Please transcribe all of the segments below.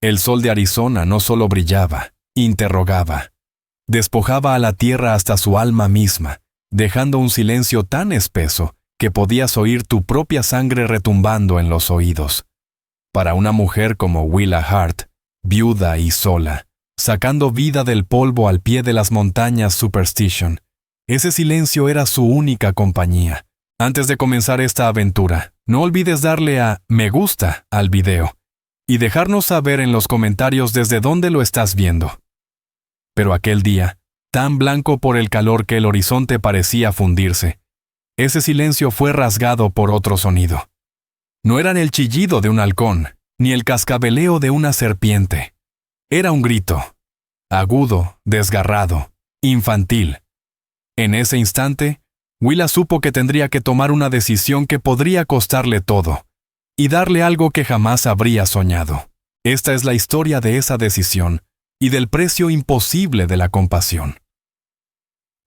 El sol de Arizona no solo brillaba, interrogaba. Despojaba a la tierra hasta su alma misma, dejando un silencio tan espeso que podías oír tu propia sangre retumbando en los oídos. Para una mujer como Willa Hart, viuda y sola, sacando vida del polvo al pie de las montañas Superstition, ese silencio era su única compañía. Antes de comenzar esta aventura, no olvides darle a me gusta al video y dejarnos saber en los comentarios desde dónde lo estás viendo. Pero aquel día, tan blanco por el calor que el horizonte parecía fundirse, ese silencio fue rasgado por otro sonido. No era el chillido de un halcón, ni el cascabeleo de una serpiente. Era un grito, agudo, desgarrado, infantil. En ese instante, Willa supo que tendría que tomar una decisión que podría costarle todo, y darle algo que jamás habría soñado. Esta es la historia de esa decisión y del precio imposible de la compasión.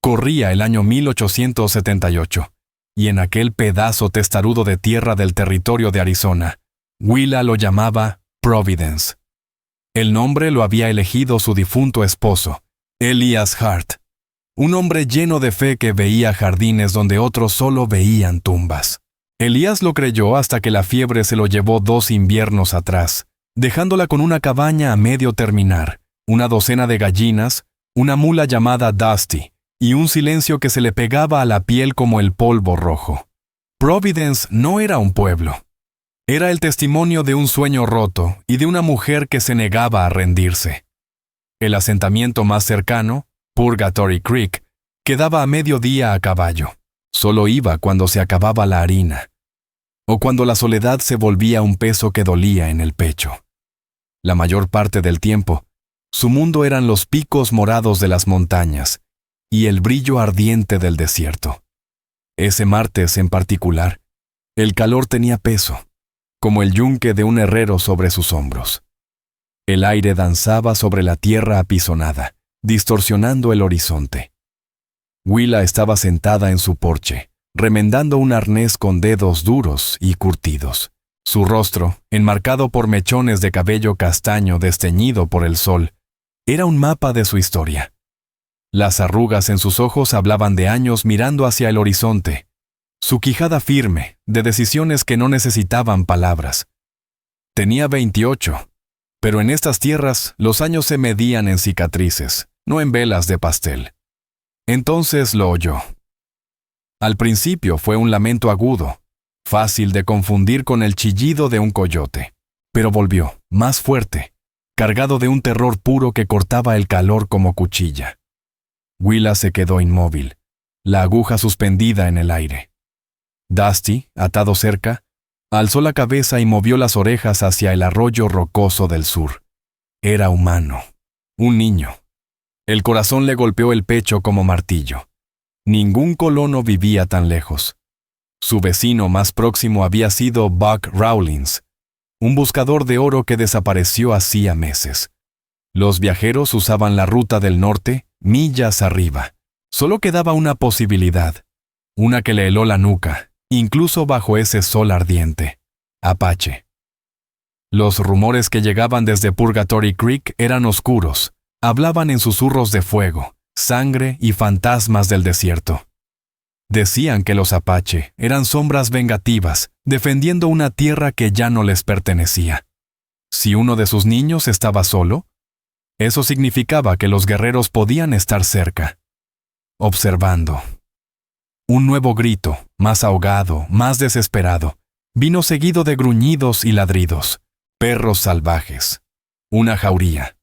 Corría el año 1878, y en aquel pedazo testarudo de tierra del territorio de Arizona, Willa lo llamaba Providence. El nombre lo había elegido su difunto esposo, Elias Hart, un hombre lleno de fe que veía jardines donde otros solo veían tumbas. Elías lo creyó hasta que la fiebre se lo llevó 2 inviernos atrás, dejándola con una cabaña a medio terminar, una docena de gallinas, una mula llamada Dusty, y un silencio que se le pegaba a la piel como el polvo rojo. Providence no era un pueblo. Era el testimonio de un sueño roto y de una mujer que se negaba a rendirse. El asentamiento más cercano, Purgatory Creek, quedaba a mediodía a caballo. Solo iba cuando se acababa la harina, o cuando la soledad se volvía un peso que dolía en el pecho. La mayor parte del tiempo, su mundo eran los picos morados de las montañas y el brillo ardiente del desierto. Ese martes en particular, el calor tenía peso, como el yunque de un herrero sobre sus hombros. El aire danzaba sobre la tierra apisonada, distorsionando el horizonte. Willa estaba sentada en su porche, remendando un arnés con dedos duros y curtidos. Su rostro, enmarcado por mechones de cabello castaño desteñido por el sol, era un mapa de su historia. Las arrugas en sus ojos hablaban de años mirando hacia el horizonte, su quijada firme, de decisiones que no necesitaban palabras. Tenía 28, pero en estas tierras los años se medían en cicatrices, no en velas de pastel. Entonces lo oyó. Al principio fue un lamento agudo, fácil de confundir con el chillido de un coyote, pero volvió, más fuerte, cargado de un terror puro que cortaba el calor como cuchilla. Willa se quedó inmóvil, la aguja suspendida en el aire. Dusty, atado cerca, alzó la cabeza y movió las orejas hacia el arroyo rocoso del sur. Era humano, un niño. El corazón le golpeó el pecho como martillo. Ningún colono vivía tan lejos. Su vecino más próximo había sido Buck Rawlins, un buscador de oro que desapareció hacía meses. Los viajeros usaban la ruta del norte, millas arriba. Solo quedaba una posibilidad, una que le heló la nuca, incluso bajo ese sol ardiente: Apache. Los rumores que llegaban desde Purgatory Creek eran oscuros. Hablaban en susurros de fuego, sangre y fantasmas del desierto. Decían que los Apache eran sombras vengativas, defendiendo una tierra que ya no les pertenecía. Si uno de sus niños estaba solo, eso significaba que los guerreros podían estar cerca, observando. Un nuevo grito, más ahogado, más desesperado, vino seguido de gruñidos y ladridos. Perros salvajes. Una jauría.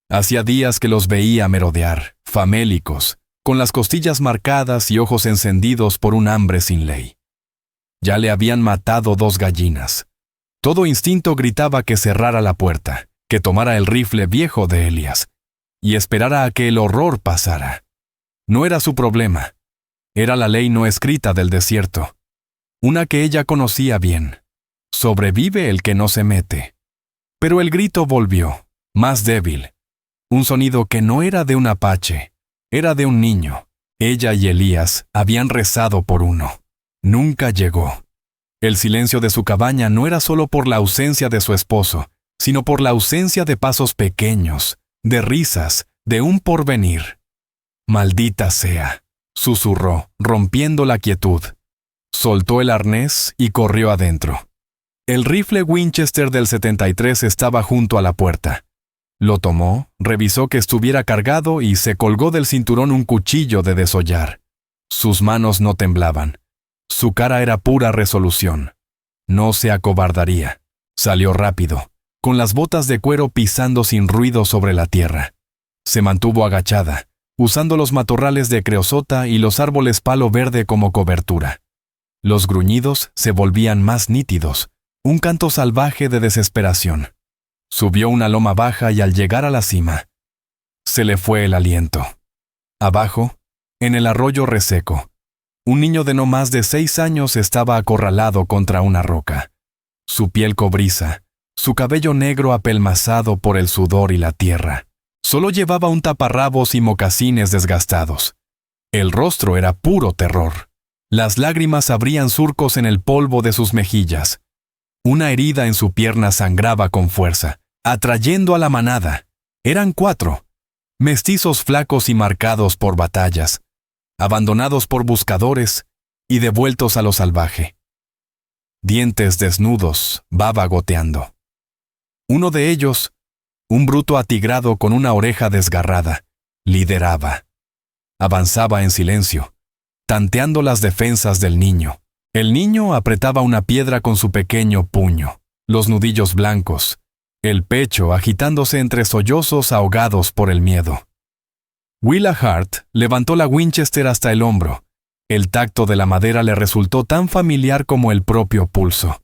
Hacía días que los veía merodear, famélicos, con las costillas marcadas y ojos encendidos por un hambre sin ley. Ya le habían matado 2 gallinas. Todo instinto gritaba que cerrara la puerta, que tomara el rifle viejo de Elias, y esperara a que el horror pasara. No era su problema. Era la ley no escrita del desierto, una que ella conocía bien. Sobrevive el que no se mete. Pero el grito volvió, más débil. Un sonido que no era de un apache, era de un niño. Ella y Elías habían rezado por uno. Nunca llegó. El silencio de su cabaña no era solo por la ausencia de su esposo, sino por la ausencia de pasos pequeños, de risas, de un porvenir. «Maldita sea», susurró, rompiendo la quietud. Soltó el arnés y corrió adentro. El rifle Winchester del 73 estaba junto a la puerta. Lo tomó, revisó que estuviera cargado y se colgó del cinturón un cuchillo de desollar. Sus manos no temblaban. Su cara era pura resolución. No se acobardaría. Salió rápido, con las botas de cuero pisando sin ruido sobre la tierra. Se mantuvo agachada, usando los matorrales de creosota y los árboles palo verde como cobertura. Los gruñidos se volvían más nítidos, un canto salvaje de desesperación. Subió una loma baja y al llegar a la cima, se le fue el aliento. Abajo, en el arroyo reseco, un niño de no más de 6 años estaba acorralado contra una roca. Su piel cobriza, su cabello negro apelmazado por el sudor y la tierra. Solo llevaba un taparrabos y mocasines desgastados. El rostro era puro terror. Las lágrimas abrían surcos en el polvo de sus mejillas. Una herida en su pierna sangraba con fuerza, atrayendo a la manada. Eran 4, mestizos flacos y marcados por batallas, abandonados por buscadores y devueltos a lo salvaje. Dientes desnudos, baba goteando. Uno de ellos, un bruto atigrado con una oreja desgarrada, lideraba. Avanzaba en silencio, tanteando las defensas del niño. El niño apretaba una piedra con su pequeño puño, los nudillos blancos, el pecho agitándose entre sollozos ahogados por el miedo. Willa Hart levantó la Winchester hasta el hombro. El tacto de la madera le resultó tan familiar como el propio pulso.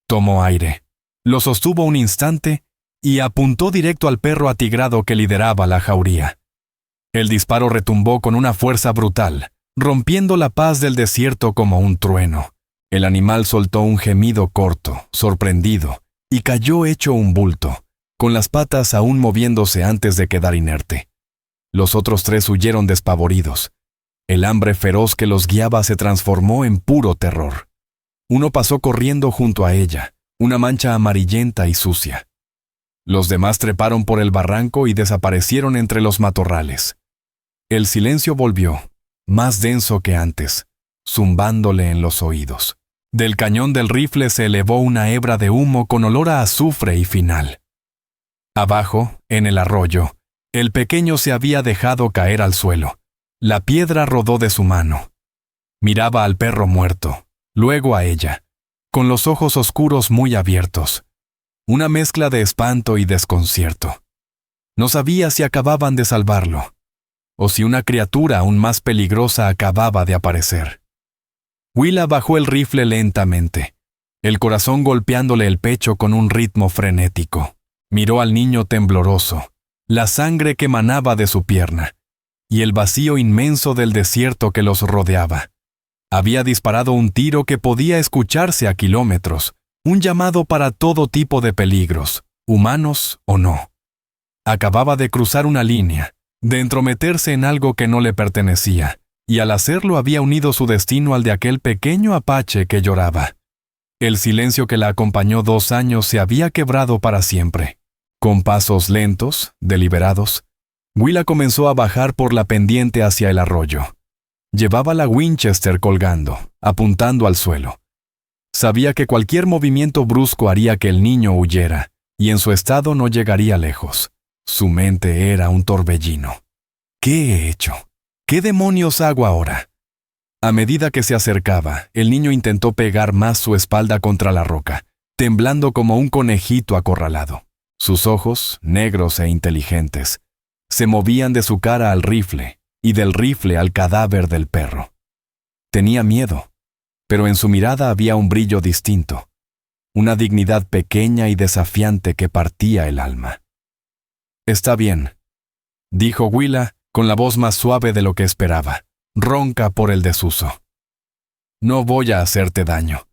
Tomó aire, lo sostuvo un instante y apuntó directo al perro atigrado que lideraba la jauría. El disparo retumbó con una fuerza brutal, rompiendo la paz del desierto como un trueno. El animal soltó un gemido corto, sorprendido, y cayó hecho un bulto, con las patas aún moviéndose antes de quedar inerte. Los otros 3 huyeron despavoridos. El hambre feroz que los guiaba se transformó en puro terror. Uno pasó corriendo junto a ella, una mancha amarillenta y sucia. Los demás treparon por el barranco y desaparecieron entre los matorrales. El silencio volvió, más denso que antes, zumbándole en los oídos. Del cañón del rifle se elevó una hebra de humo con olor a azufre y final. Abajo, en el arroyo, el pequeño se había dejado caer al suelo. La piedra rodó de su mano. Miraba al perro muerto, luego a ella, con los ojos oscuros muy abiertos. Una mezcla de espanto y desconcierto. No sabía si acababan de salvarlo, o si una criatura aún más peligrosa acababa de aparecer. Willa bajó el rifle lentamente, el corazón golpeándole el pecho con un ritmo frenético. Miró al niño tembloroso, la sangre que manaba de su pierna, y el vacío inmenso del desierto que los rodeaba. Había disparado un tiro que podía escucharse a kilómetros, un llamado para todo tipo de peligros, humanos o no. Acababa de cruzar una línea, de entrometerse en algo que no le pertenecía, y al hacerlo había unido su destino al de aquel pequeño apache que lloraba. El silencio que la acompañó 2 años se había quebrado para siempre. Con pasos lentos, deliberados, Willa comenzó a bajar por la pendiente hacia el arroyo. Llevaba la Winchester colgando, apuntando al suelo. Sabía que cualquier movimiento brusco haría que el niño huyera, y en su estado no llegaría lejos. Su mente era un torbellino. ¿Qué he hecho? ¿Qué demonios hago ahora? A medida que se acercaba, el niño intentó pegar más su espalda contra la roca, temblando como un conejito acorralado. Sus ojos, negros e inteligentes, se movían de su cara al rifle y del rifle al cadáver del perro. Tenía miedo, pero en su mirada había un brillo distinto, una dignidad pequeña y desafiante que partía el alma. «Está bien», dijo Willa con la voz más suave de lo que esperaba, ronca por el desuso. «No voy a hacerte daño».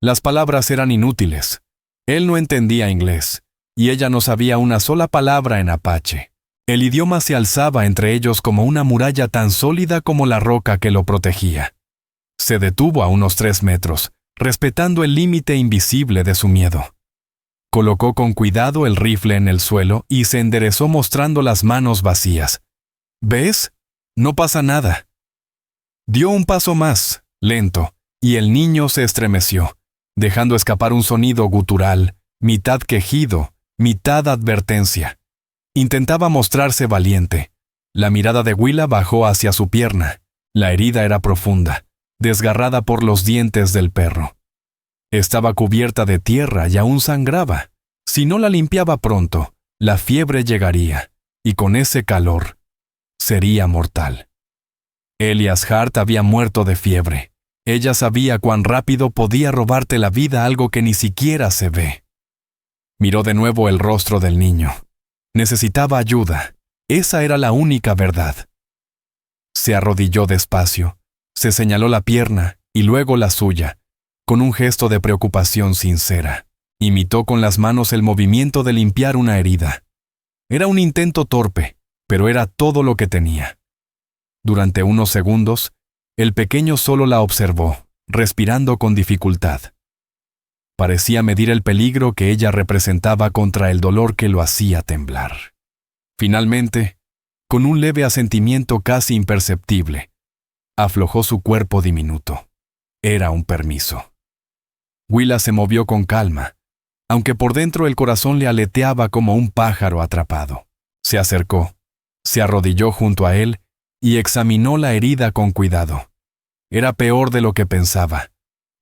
Las palabras eran inútiles. Él no entendía inglés, y ella no sabía una sola palabra en apache. El idioma se alzaba entre ellos como una muralla tan sólida como la roca que lo protegía. Se detuvo a unos 3 metros, respetando el límite invisible de su miedo. Colocó con cuidado el rifle en el suelo y se enderezó mostrando las manos vacías. ¿Ves? No pasa nada. Dio un paso más, lento, y el niño se estremeció, dejando escapar un sonido gutural, mitad quejido, mitad advertencia. Intentaba mostrarse valiente. La mirada de Willa bajó hacia su pierna. La herida era profunda, desgarrada por los dientes del perro. Estaba cubierta de tierra y aún sangraba. Si no la limpiaba pronto, la fiebre llegaría, y con ese calor, sería mortal. Elias Hart había muerto de fiebre. Ella sabía cuán rápido podía robarte la vida algo que ni siquiera se ve. Miró de nuevo el rostro del niño. Necesitaba ayuda. Esa era la única verdad. Se arrodilló despacio, se señaló la pierna y luego la suya, con un gesto de preocupación sincera. Imitó con las manos el movimiento de limpiar una herida. Era un intento torpe, pero era todo lo que tenía. Durante unos segundos, el pequeño solo la observó, respirando con dificultad. Parecía medir el peligro que ella representaba contra el dolor que lo hacía temblar. Finalmente, con un leve asentimiento casi imperceptible, aflojó su cuerpo diminuto. Era un permiso. Willa se movió con calma, aunque por dentro el corazón le aleteaba como un pájaro atrapado. Se acercó, se arrodilló junto a él y examinó la herida con cuidado. Era peor de lo que pensaba.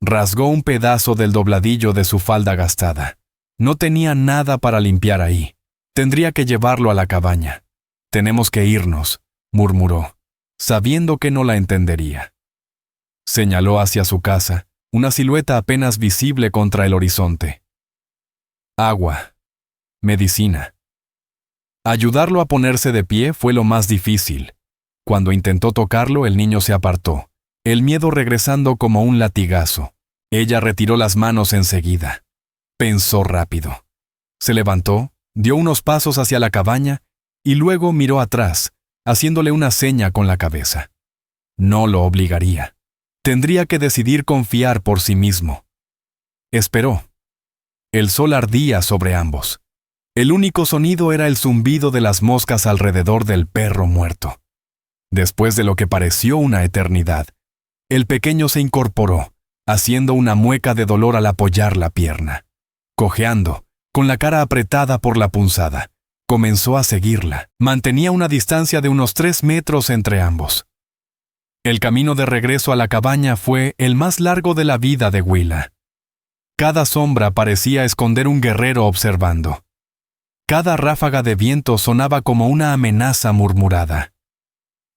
Rasgó un pedazo del dobladillo de su falda gastada. No tenía nada para limpiar ahí. Tendría que llevarlo a la cabaña. Tenemos que irnos, murmuró, sabiendo que no la entendería. Señaló hacia su casa, una silueta apenas visible contra el horizonte. Agua. Medicina. Ayudarlo a ponerse de pie fue lo más difícil. Cuando intentó tocarlo, el niño se apartó, el miedo regresando como un latigazo. Ella retiró las manos enseguida. Pensó rápido. Se levantó, dio unos pasos hacia la cabaña y luego miró atrás, haciéndole una seña con la cabeza. No lo obligaría. Tendría que decidir confiar por sí mismo. Esperó. El sol ardía sobre ambos. El único sonido era el zumbido de las moscas alrededor del perro muerto. Después de lo que pareció una eternidad, el pequeño se incorporó, haciendo una mueca de dolor al apoyar la pierna. Cojeando, con la cara apretada por la punzada, comenzó a seguirla. Mantenía una distancia de unos 3 metros entre ambos. El camino de regreso a la cabaña fue el más largo de la vida de Willa. Cada sombra parecía esconder un guerrero observando. Cada ráfaga de viento sonaba como una amenaza murmurada.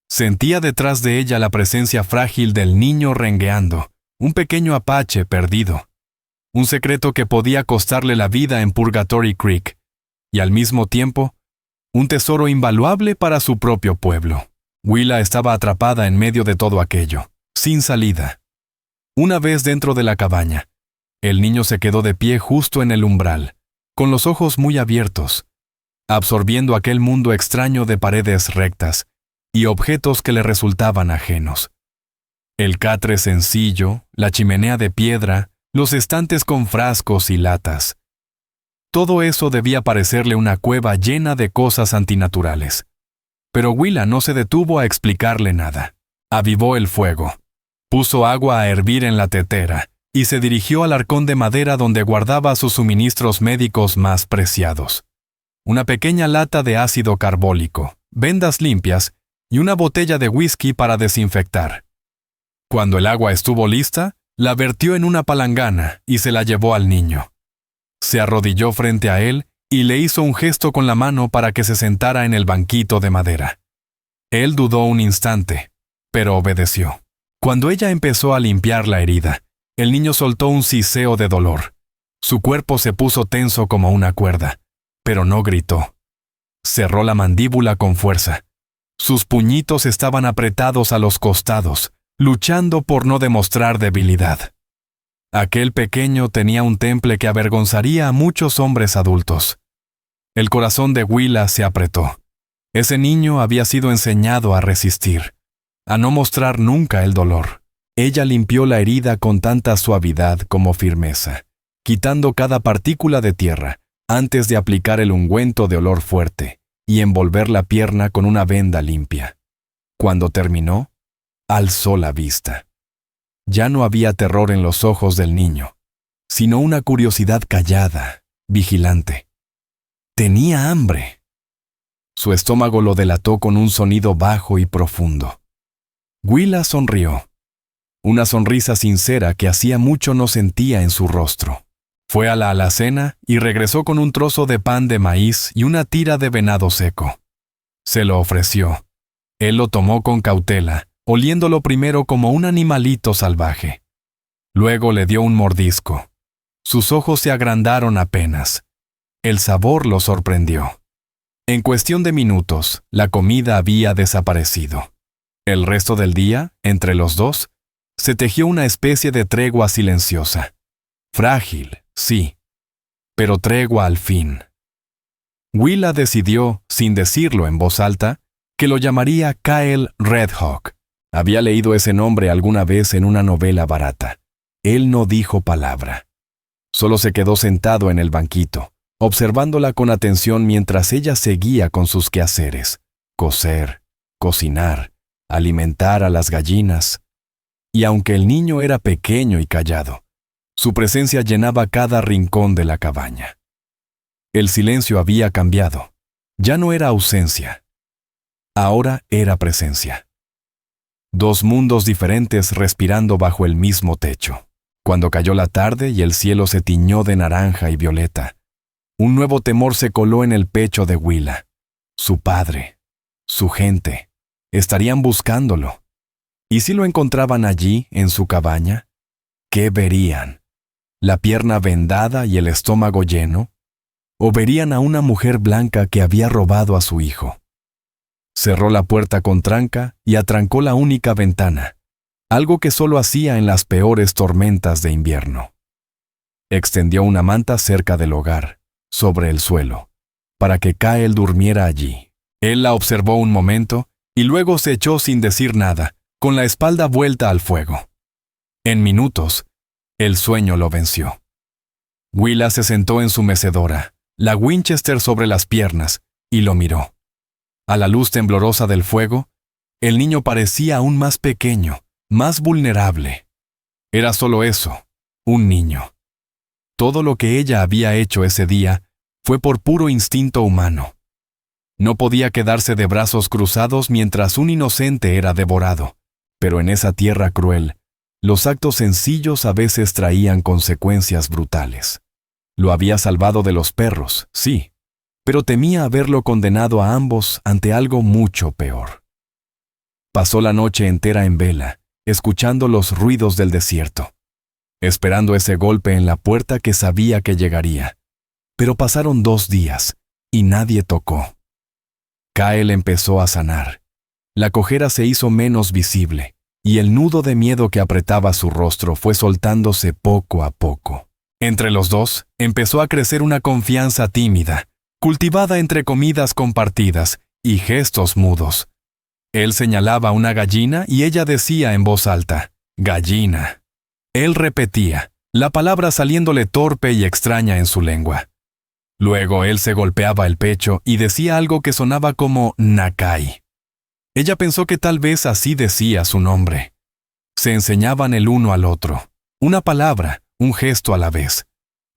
Sentía detrás de ella la presencia frágil del niño rengueando, un pequeño apache perdido. Un secreto que podía costarle la vida en Purgatory Creek, y al mismo tiempo, un tesoro invaluable para su propio pueblo. Willa estaba atrapada en medio de todo aquello, sin salida. Una vez dentro de la cabaña, el niño se quedó de pie justo en el umbral, con los ojos muy abiertos, absorbiendo aquel mundo extraño de paredes rectas y objetos que le resultaban ajenos. El catre sencillo, la chimenea de piedra, los estantes con frascos y latas. Todo eso debía parecerle una cueva llena de cosas antinaturales. Pero Willa no se detuvo a explicarle nada. Avivó el fuego, puso agua a hervir en la tetera y se dirigió al arcón de madera donde guardaba sus suministros médicos más preciados. Una pequeña lata de ácido carbólico, vendas limpias y una botella de whisky para desinfectar. Cuando el agua estuvo lista, la vertió en una palangana y se la llevó al niño. Se arrodilló frente a él y le hizo un gesto con la mano para que se sentara en el banquito de madera. Él dudó un instante, pero obedeció. Cuando ella empezó a limpiar la herida, el niño soltó un siseo de dolor. Su cuerpo se puso tenso como una cuerda, pero no gritó. Cerró la mandíbula con fuerza. Sus puñitos estaban apretados a los costados, luchando por no demostrar debilidad. Aquel pequeño tenía un temple que avergonzaría a muchos hombres adultos. El corazón de Willa se apretó. Ese niño había sido enseñado a resistir, a no mostrar nunca el dolor. Ella limpió la herida con tanta suavidad como firmeza, quitando cada partícula de tierra, antes de aplicar el ungüento de olor fuerte y envolver la pierna con una venda limpia. Cuando terminó, alzó la vista. Ya no había terror en los ojos del niño, sino una curiosidad callada, vigilante. Tenía hambre. Su estómago lo delató con un sonido bajo y profundo. Willa sonrió. Una sonrisa sincera que hacía mucho no sentía en su rostro. Fue a la alacena y regresó con un trozo de pan de maíz y una tira de venado seco. Se lo ofreció. Él lo tomó con cautela, oliéndolo primero como un animalito salvaje. Luego le dio un mordisco. Sus ojos se agrandaron apenas. El sabor lo sorprendió. En cuestión de minutos, la comida había desaparecido. El resto del día, entre los dos, se tejió una especie de tregua silenciosa. Frágil, sí, pero tregua al fin. Willa decidió, sin decirlo en voz alta, que lo llamaría Kyle Redhawk. Había leído ese nombre alguna vez en una novela barata. Él no dijo palabra. Solo se quedó sentado en el banquito, observándola con atención mientras ella seguía con sus quehaceres: coser, cocinar, alimentar a las gallinas. Y aunque el niño era pequeño y callado, su presencia llenaba cada rincón de la cabaña. El silencio había cambiado. Ya no era ausencia. Ahora era presencia. Dos mundos diferentes respirando bajo el mismo techo. Cuando cayó la tarde y el cielo se tiñó de naranja y violeta, un nuevo temor se coló en el pecho de Willa. Su padre, su gente, estarían buscándolo. ¿Y si lo encontraban allí, en su cabaña? ¿Qué verían? ¿La pierna vendada y el estómago lleno? ¿O verían a una mujer blanca que había robado a su hijo? Cerró la puerta con tranca y atrancó la única ventana, algo que solo hacía en las peores tormentas de invierno. Extendió una manta cerca del hogar, sobre el suelo, para que Kyle durmiera allí. Él la observó un momento y luego se echó sin decir nada, con la espalda vuelta al fuego. En minutos, el sueño lo venció. Willa se sentó en su mecedora, la Winchester sobre las piernas, y lo miró. A la luz temblorosa del fuego, el niño parecía aún más pequeño, más vulnerable. Era solo eso, un niño. Todo lo que ella había hecho ese día fue por puro instinto humano. No podía quedarse de brazos cruzados mientras un inocente era devorado, pero en esa tierra cruel, los actos sencillos a veces traían consecuencias brutales. Lo había salvado de los perros, sí, pero temía haberlo condenado a ambos ante algo mucho peor. Pasó la noche entera en vela, escuchando los ruidos del desierto, esperando ese golpe en la puerta que sabía que llegaría. Pero pasaron 2 días, y nadie tocó. Kyle empezó a sanar. La cojera se hizo menos visible, y el nudo de miedo que apretaba su rostro fue soltándose poco a poco. Entre los dos, empezó a crecer una confianza tímida, cultivada entre comidas compartidas y gestos mudos. Él señalaba una gallina y ella decía en voz alta: «Gallina». Él repetía, la palabra saliéndole torpe y extraña en su lengua. Luego él se golpeaba el pecho y decía algo que sonaba como Nakai. Ella pensó que tal vez así decía su nombre. Se enseñaban el uno al otro, una palabra, un gesto a la vez.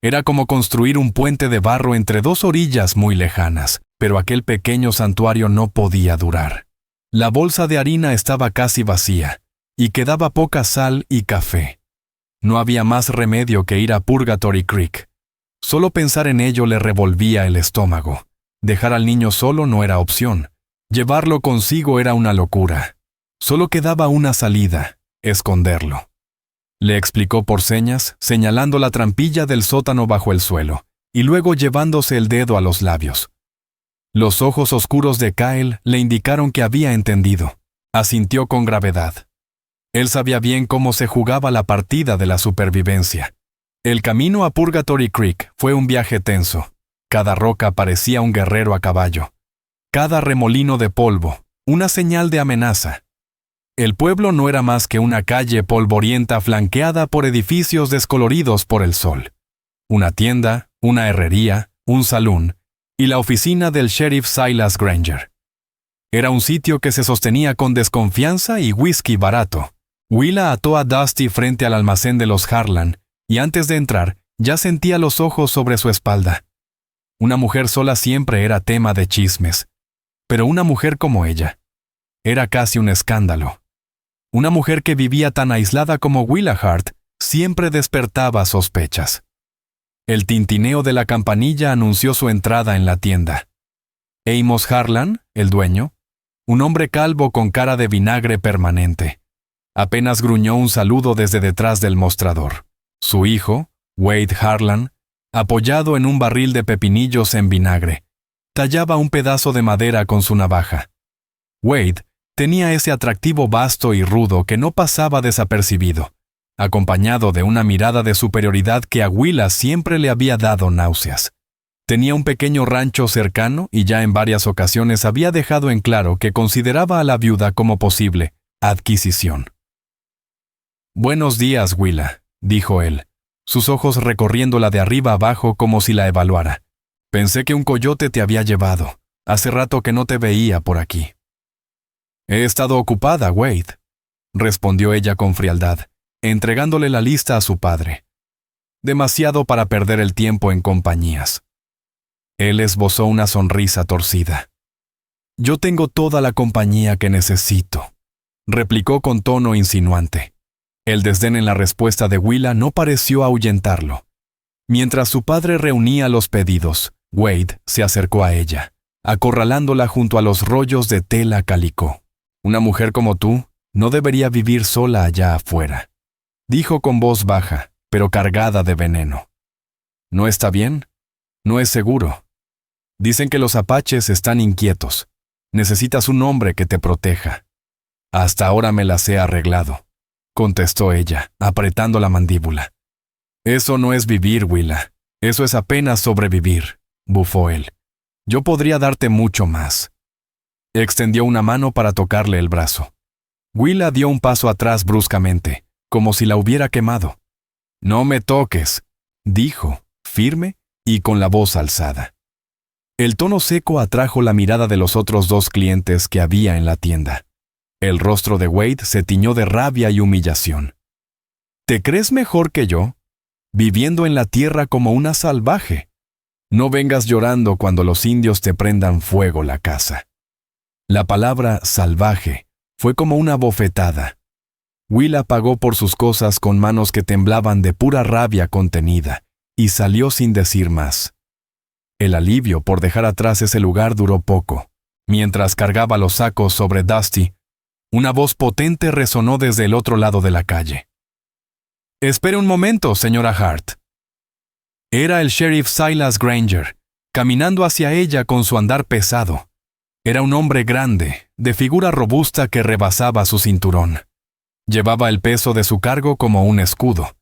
Era como construir un puente de barro entre 2 orillas muy lejanas, pero aquel pequeño santuario no podía durar. La bolsa de harina estaba casi vacía, y quedaba poca sal y café. No había más remedio que ir a Purgatory Creek. Solo pensar en ello le revolvía el estómago. Dejar al niño solo no era opción. Llevarlo consigo era una locura. Solo quedaba una salida: esconderlo. Le explicó por señas, señalando la trampilla del sótano bajo el suelo, y luego llevándose el dedo a los labios. Los ojos oscuros de Kyle le indicaron que había entendido. Asintió con gravedad. Él sabía bien cómo se jugaba la partida de la supervivencia. El camino a Purgatory Creek fue un viaje tenso. Cada roca parecía un guerrero a caballo. Cada remolino de polvo, una señal de amenaza. El pueblo no era más que una calle polvorienta flanqueada por edificios descoloridos por el sol. Una tienda, una herrería, un salón y la oficina del sheriff Silas Granger. Era un sitio que se sostenía con desconfianza y whisky barato. Willa ató a Dusty frente al almacén de los Harlan y antes de entrar ya sentía los ojos sobre su espalda. Una mujer sola siempre era tema de chismes, pero una mujer como ella era casi un escándalo. Una mujer que vivía tan aislada como Willa Hart siempre despertaba sospechas. El tintineo de la campanilla anunció su entrada en la tienda. Amos Harlan, el dueño, un hombre calvo con cara de vinagre permanente, apenas gruñó un saludo desde detrás del mostrador. Su hijo, Wade Harlan, apoyado en un barril de pepinillos en vinagre, tallaba un pedazo de madera con su navaja. Wade tenía ese atractivo vasto y rudo que no pasaba desapercibido, acompañado de una mirada de superioridad que a Willa siempre le había dado náuseas. Tenía un pequeño rancho cercano y ya en varias ocasiones había dejado en claro que consideraba a la viuda como posible adquisición. «Buenos días, Willa», dijo él, sus ojos recorriéndola de arriba abajo como si la evaluara. «Pensé que un coyote te había llevado. Hace rato que no te veía por aquí». «He estado ocupada, Wade», respondió ella con frialdad, entregándole la lista a su padre. «Demasiado para perder el tiempo en compañías». Él esbozó una sonrisa torcida. «Yo tengo toda la compañía que necesito», replicó con tono insinuante. El desdén en la respuesta de Willa no pareció ahuyentarlo. Mientras su padre reunía los pedidos, Wade se acercó a ella, acorralándola junto a los rollos de tela calicó. «Una mujer como tú no debería vivir sola allá afuera», dijo con voz baja, pero cargada de veneno. «¿No está bien? No es seguro. Dicen que los apaches están inquietos. Necesitas un hombre que te proteja». «Hasta ahora me las he arreglado», contestó ella, apretando la mandíbula. «Eso no es vivir, Willa. Eso es apenas sobrevivir», bufó él. «Yo podría darte mucho más». Extendió una mano para tocarle el brazo. Willa dio un paso atrás bruscamente, como si la hubiera quemado. «No me toques», dijo, firme y con la voz alzada. El tono seco atrajo la mirada de los otros dos clientes que había en la tienda. El rostro de Wade se tiñó de rabia y humillación. «¿Te crees mejor que yo? Viviendo en la tierra como una salvaje. No vengas llorando cuando los indios te prendan fuego la casa». La palabra salvaje fue como una bofetada. Willa pagó por sus cosas con manos que temblaban de pura rabia contenida y salió sin decir más. El alivio por dejar atrás ese lugar duró poco. Mientras cargaba los sacos sobre Dusty, una voz potente resonó desde el otro lado de la calle. «Espere un momento, señora Hart». Era el sheriff Silas Granger, caminando hacia ella con su andar pesado. Era un hombre grande, de figura robusta que rebasaba su cinturón. Llevaba el peso de su cargo como un escudo,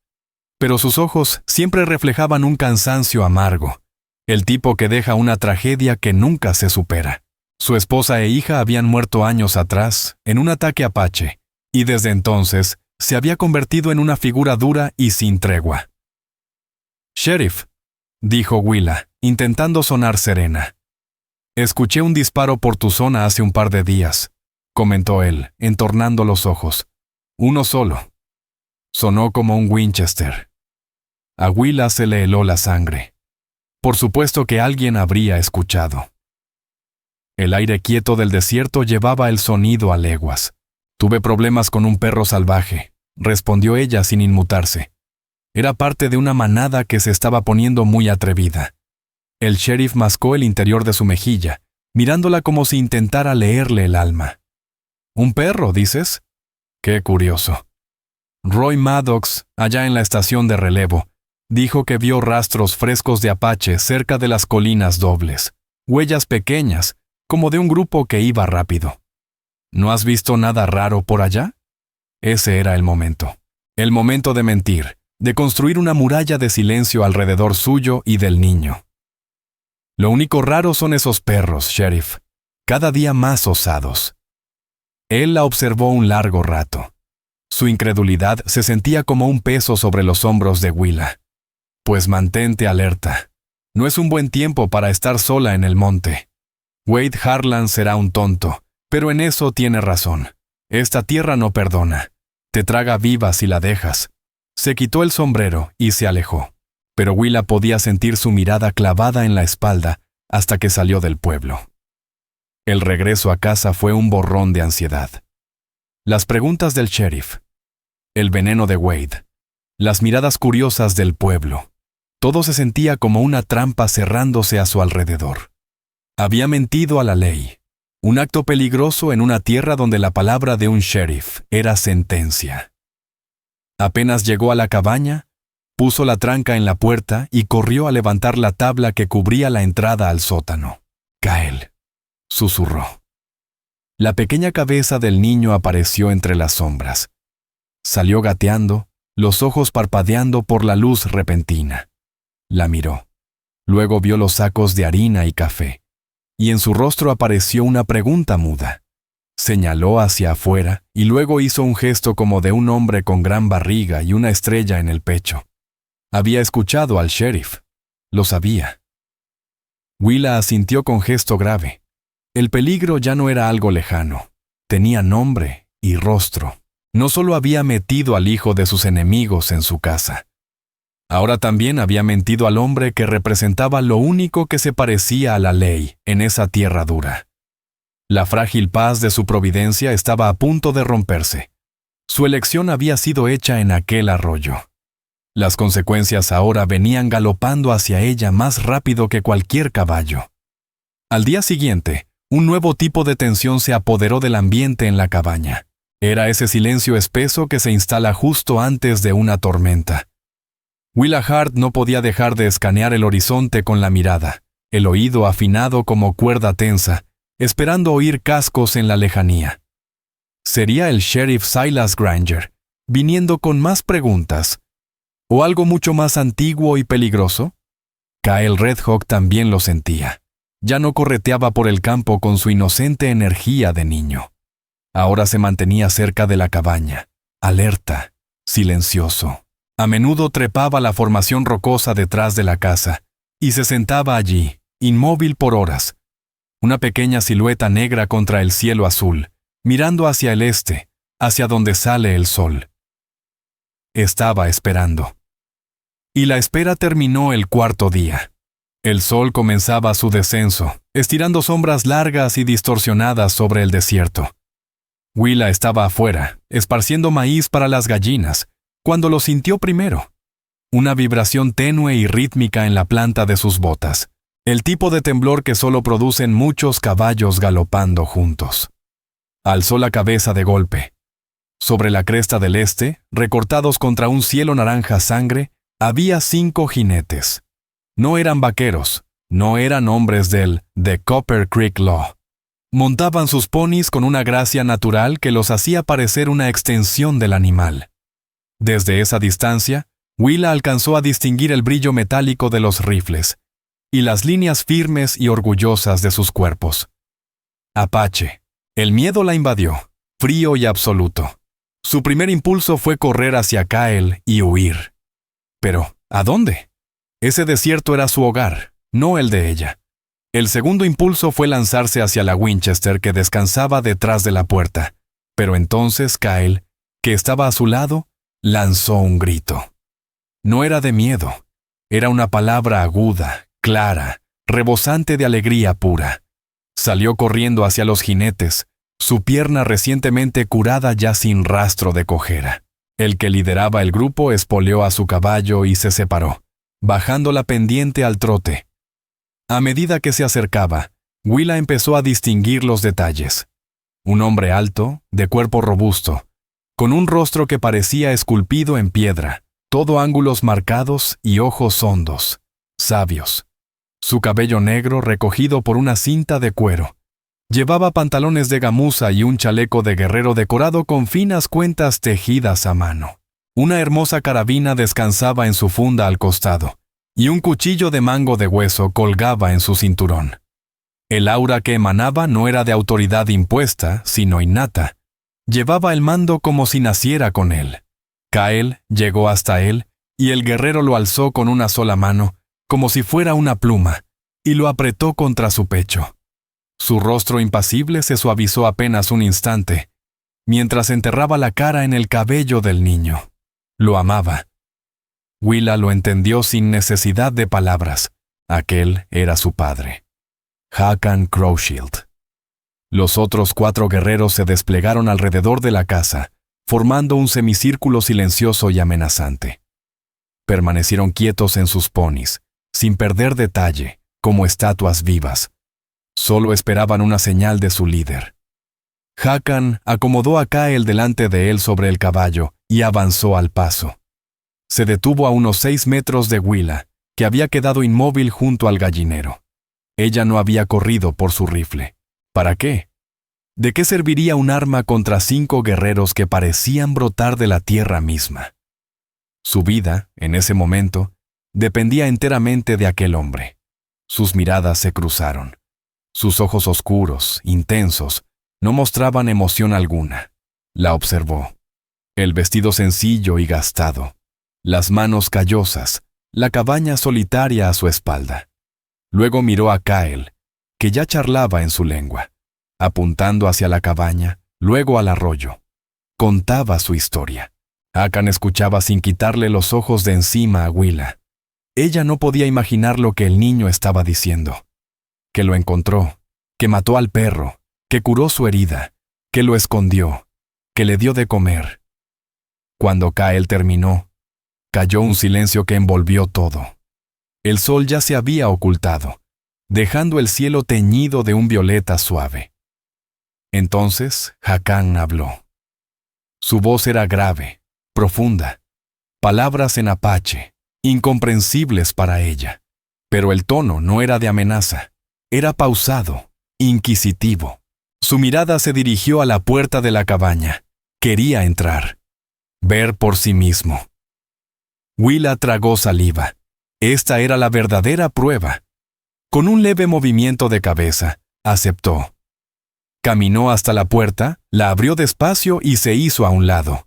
pero sus ojos siempre reflejaban un cansancio amargo, el tipo que deja una tragedia que nunca se supera. Su esposa e hija habían muerto años atrás en un ataque apache, y desde entonces se había convertido en una figura dura y sin tregua. «Sheriff», dijo Willa, intentando sonar serena. «Escuché un disparo por tu zona hace un par de días», comentó él, entornando los ojos. «Uno solo». Sonó como un Winchester. A Willa se le heló la sangre. Por supuesto que alguien habría escuchado. El aire quieto del desierto llevaba el sonido a leguas. «Tuve problemas con un perro salvaje», respondió ella sin inmutarse. Era parte de una manada que se estaba poniendo muy atrevida. El sheriff mascó el interior de su mejilla, mirándola como si intentara leerle el alma. «¿Un perro, dices? Qué curioso». Roy Maddox, allá en la estación de relevo, dijo que vio rastros frescos de apache cerca de las colinas dobles, huellas pequeñas, como de un grupo que iba rápido. ¿No has visto nada raro por allá? Ese era el momento de mentir, de construir una muralla de silencio alrededor suyo y del niño. «Lo único raro son esos perros, sheriff, cada día más osados». Él la observó un largo rato. Su incredulidad se sentía como un peso sobre los hombros de Willa. «Pues mantente alerta. No es un buen tiempo para estar sola en el monte. Wade Harlan será un tonto, pero en eso tiene razón. Esta tierra no perdona. Te traga viva si la dejas. Se quitó el sombrero y se alejó. Pero Willa podía sentir su mirada clavada en la espalda hasta que salió del pueblo. El regreso a casa fue un borrón de ansiedad. Las preguntas del sheriff, el veneno de Wade, las miradas curiosas del pueblo. Todo se sentía como una trampa cerrándose a su alrededor. Había mentido a la ley. Un acto peligroso en una tierra donde la palabra de un sheriff era sentencia. Apenas llegó a la cabaña, puso la tranca en la puerta y corrió a levantar la tabla que cubría la entrada al sótano. «Kyle», susurró. La pequeña cabeza del niño apareció entre las sombras. Salió gateando, los ojos parpadeando por la luz repentina. La miró. Luego vio los sacos de harina y café, y en su rostro apareció una pregunta muda. Señaló hacia afuera y luego hizo un gesto como de un hombre con gran barriga y una estrella en el pecho. Había escuchado al sheriff. Lo sabía. Willa asintió con gesto grave. El peligro ya no era algo lejano. Tenía nombre y rostro. No solo había metido al hijo de sus enemigos en su casa. Ahora también había mentido al hombre que representaba lo único que se parecía a la ley en esa tierra dura. La frágil paz de su providencia estaba a punto de romperse. Su elección había sido hecha en aquel arroyo. Las consecuencias ahora venían galopando hacia ella más rápido que cualquier caballo. Al día siguiente, un nuevo tipo de tensión se apoderó del ambiente en la cabaña. Era ese silencio espeso que se instala justo antes de una tormenta. Willa Hart no podía dejar de escanear el horizonte con la mirada, el oído afinado como cuerda tensa, esperando oír cascos en la lejanía. ¿Sería el sheriff Silas Granger, viniendo con más preguntas? ¿O algo mucho más antiguo y peligroso? Kyle Redhawk también lo sentía. Ya no correteaba por el campo con su inocente energía de niño. Ahora se mantenía cerca de la cabaña, alerta, silencioso. A menudo trepaba la formación rocosa detrás de la casa y se sentaba allí, inmóvil por horas. Una pequeña silueta negra contra el cielo azul, mirando hacia el este, hacia donde sale el sol. Estaba esperando. Y la espera terminó el cuarto día. El sol comenzaba su descenso, estirando sombras largas y distorsionadas sobre el desierto. Willa estaba afuera, esparciendo maíz para las gallinas, cuando lo sintió primero. Una vibración tenue y rítmica en la planta de sus botas, el tipo de temblor que solo producen muchos caballos galopando juntos. Alzó la cabeza de golpe. Sobre la cresta del este, recortados contra un cielo naranja sangre, había 5 jinetes. No eran vaqueros, no eran hombres del The Copper Creek Law. Montaban sus ponis con una gracia natural que los hacía parecer una extensión del animal. Desde esa distancia, Willa alcanzó a distinguir el brillo metálico de los rifles y las líneas firmes y orgullosas de sus cuerpos. Apache. El miedo la invadió, frío y absoluto. Su primer impulso fue correr hacia Kyle y huir. Pero, ¿a dónde? Ese desierto era su hogar, no el de ella. El segundo impulso fue lanzarse hacia la Winchester que descansaba detrás de la puerta. Pero entonces Kyle, que estaba a su lado, lanzó un grito. No era de miedo, era una palabra aguda, clara, rebosante de alegría pura. Salió corriendo hacia los jinetes, su pierna recientemente curada ya sin rastro de cojera. El que lideraba el grupo espoleó a su caballo y se separó, bajando la pendiente al trote. A medida que se acercaba, Willa empezó a distinguir los detalles. Un hombre alto, de cuerpo robusto, con un rostro que parecía esculpido en piedra, todo ángulos marcados y ojos hondos, sabios. Su cabello negro recogido por una cinta de cuero. Llevaba pantalones de gamuza y un chaleco de guerrero decorado con finas cuentas tejidas a mano. Una hermosa carabina descansaba en su funda al costado, y un cuchillo de mango de hueso colgaba en su cinturón. El aura que emanaba no era de autoridad impuesta, sino innata. Llevaba el mando como si naciera con él. Kyle llegó hasta él, y el guerrero lo alzó con una sola mano, como si fuera una pluma, y lo apretó contra su pecho. Su rostro impasible se suavizó apenas un instante, mientras enterraba la cara en el cabello del niño. Lo amaba. Willa lo entendió sin necesidad de palabras. Aquel era su padre, Hakan Crowshield. Los otros 4 guerreros se desplegaron alrededor de la casa, formando un semicírculo silencioso y amenazante. Permanecieron quietos en sus ponis, sin perder detalle, como estatuas vivas. Solo esperaban una señal de su líder. Hakan acomodó a Kael delante de él sobre el caballo y avanzó al paso. Se detuvo a unos 6 metros de Willa, que había quedado inmóvil junto al gallinero. Ella no había corrido por su rifle. ¿Para qué? ¿De qué serviría un arma contra 5 guerreros que parecían brotar de la tierra misma? Su vida, en ese momento, dependía enteramente de aquel hombre. Sus miradas se cruzaron. Sus ojos oscuros, intensos, no mostraban emoción alguna. La observó. El vestido sencillo y gastado, las manos callosas, la cabaña solitaria a su espalda. Luego miró a Kael, que ya charlaba en su lengua, apuntando hacia la cabaña, luego al arroyo. Contaba su historia. Hakan escuchaba sin quitarle los ojos de encima a Willa. Ella no podía imaginar lo que el niño estaba diciendo. Que lo encontró, que mató al perro, que curó su herida, que lo escondió, que le dio de comer. Cuando Kael terminó, cayó un silencio que envolvió todo. El sol ya se había ocultado, dejando el cielo teñido de un violeta suave. Entonces Hakan habló. Su voz era grave, profunda, palabras en apache, incomprensibles para ella. Pero el tono no era de amenaza, era pausado, inquisitivo. Su mirada se dirigió a la puerta de la cabaña. Quería entrar, ver por sí mismo. Willa tragó saliva. Esta era la verdadera prueba. Con un leve movimiento de cabeza, aceptó. Caminó hasta la puerta, la abrió despacio y se hizo a un lado.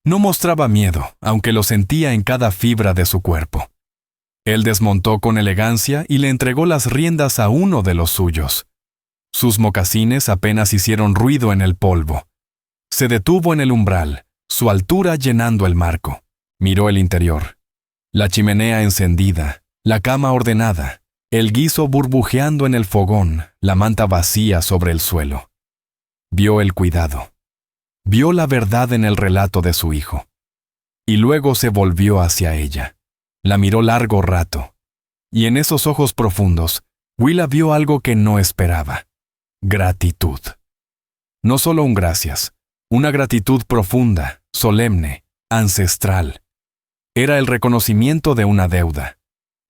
No mostraba miedo, aunque lo sentía en cada fibra de su cuerpo. Él desmontó con elegancia y le entregó las riendas a uno de los suyos. Sus mocasines apenas hicieron ruido en el polvo. Se detuvo en el umbral, su altura llenando el marco. Miró el interior. La chimenea encendida, la cama ordenada, el guiso burbujeando en el fogón, la manta vacía sobre el suelo. Vio el cuidado. Vio la verdad en el relato de su hijo. Y luego se volvió hacia ella. La miró largo rato. Y en esos ojos profundos, Willa vio algo que no esperaba. Gratitud. No solo un gracias, una gratitud profunda, solemne, ancestral. Era el reconocimiento de una deuda.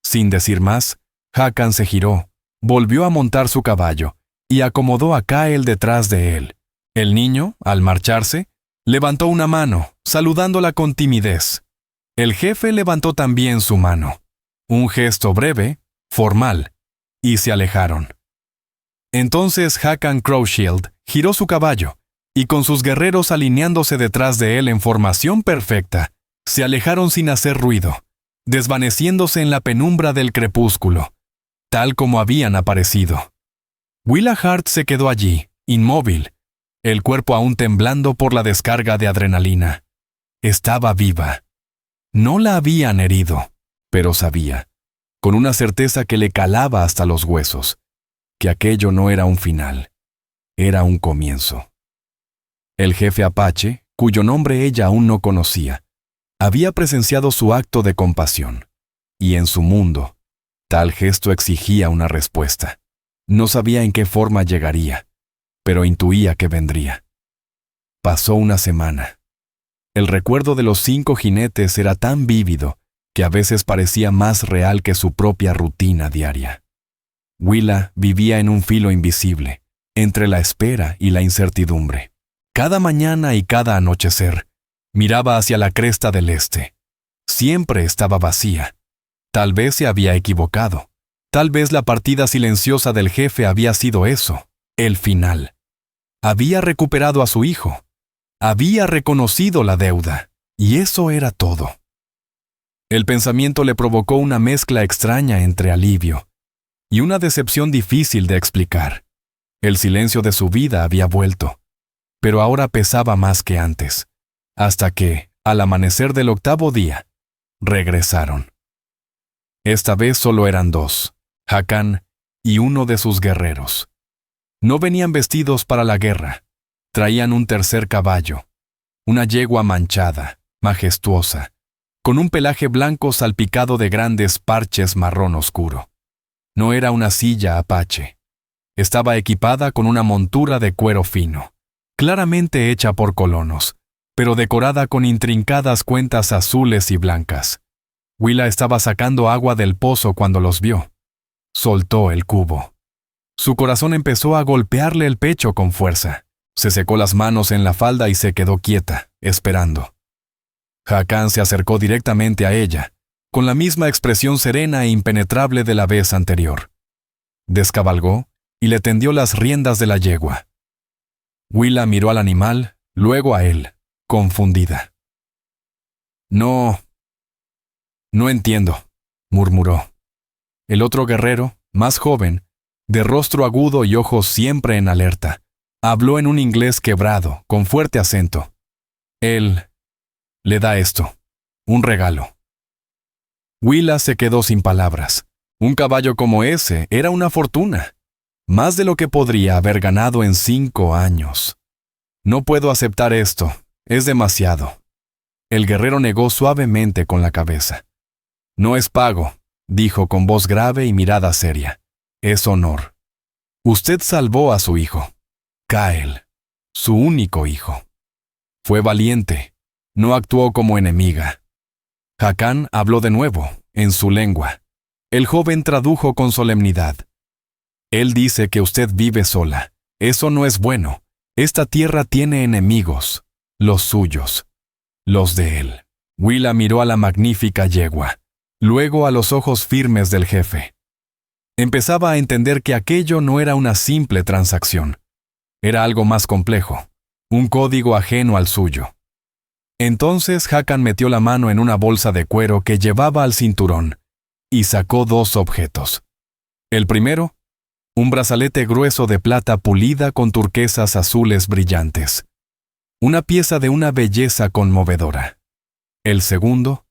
Sin decir más, Hakan se giró, volvió a montar su caballo y acomodó a Kael detrás de él. El niño, al marcharse, levantó una mano, saludándola con timidez. El jefe levantó también su mano. Un gesto breve, formal, y se alejaron. Entonces Hakan Crowshield giró su caballo, y con sus guerreros alineándose detrás de él en formación perfecta, se alejaron sin hacer ruido, desvaneciéndose en la penumbra del crepúsculo, tal como habían aparecido. Willa Hart se quedó allí, inmóvil, el cuerpo aún temblando por la descarga de adrenalina. Estaba viva. No la habían herido, pero sabía, con una certeza que le calaba hasta los huesos, que aquello no era un final, era un comienzo. El jefe apache, cuyo nombre ella aún no conocía, había presenciado su acto de compasión, y en su mundo, tal gesto exigía una respuesta. No sabía en qué forma llegaría, pero intuía que vendría. Pasó una semana. El recuerdo de los 5 jinetes era tan vívido que a veces parecía más real que su propia rutina diaria. Willa vivía en un filo invisible, entre la espera y la incertidumbre. Cada mañana y cada anochecer, miraba hacia la cresta del este. Siempre estaba vacía. Tal vez se había equivocado. Tal vez la partida silenciosa del jefe había sido eso, el final. Había recuperado a su hijo. Había reconocido la deuda. Y eso era todo. El pensamiento le provocó una mezcla extraña entre alivio y una decepción difícil de explicar. El silencio de su vida había vuelto, pero ahora pesaba más que antes, hasta que, al amanecer del 8º día, regresaron. Esta vez solo eran 2, Hakan y uno de sus guerreros. No venían vestidos para la guerra, traían un tercer caballo, una yegua manchada, majestuosa, con un pelaje blanco salpicado de grandes parches marrón oscuro. No era una silla apache. Estaba equipada con una montura de cuero fino, claramente hecha por colonos, pero decorada con intrincadas cuentas azules y blancas. Willa estaba sacando agua del pozo cuando los vio. Soltó el cubo. Su corazón empezó a golpearle el pecho con fuerza. Se secó las manos en la falda y se quedó quieta, esperando. Hakan se acercó directamente a ella, con la misma expresión serena e impenetrable de la vez anterior. Descabalgó y le tendió las riendas de la yegua. Willa miró al animal, luego a él, confundida. No entiendo, murmuró. El otro guerrero, más joven, de rostro agudo y ojos siempre en alerta, habló en un inglés quebrado, con fuerte acento. Él le da esto, un regalo. Willa se quedó sin palabras. Un caballo como ese era una fortuna, más de lo que podría haber ganado en 5 años. No puedo aceptar esto, es demasiado. El guerrero negó suavemente con la cabeza. No es pago, dijo con voz grave y mirada seria. Es honor. Usted salvó a su hijo, Kael, su único hijo. Fue valiente. No actuó como enemiga. Hakan habló de nuevo, en su lengua. El joven tradujo con solemnidad. Él dice que usted vive sola. Eso no es bueno. Esta tierra tiene enemigos, los suyos, los de él. Willa miró a la magnífica yegua, luego a los ojos firmes del jefe. Empezaba a entender que aquello no era una simple transacción. Era algo más complejo, un código ajeno al suyo. Entonces Hakan metió la mano en una bolsa de cuero que llevaba al cinturón y sacó 2 objetos. El primero, un brazalete grueso de plata pulida con turquesas azules brillantes. Una pieza de una belleza conmovedora. El segundo,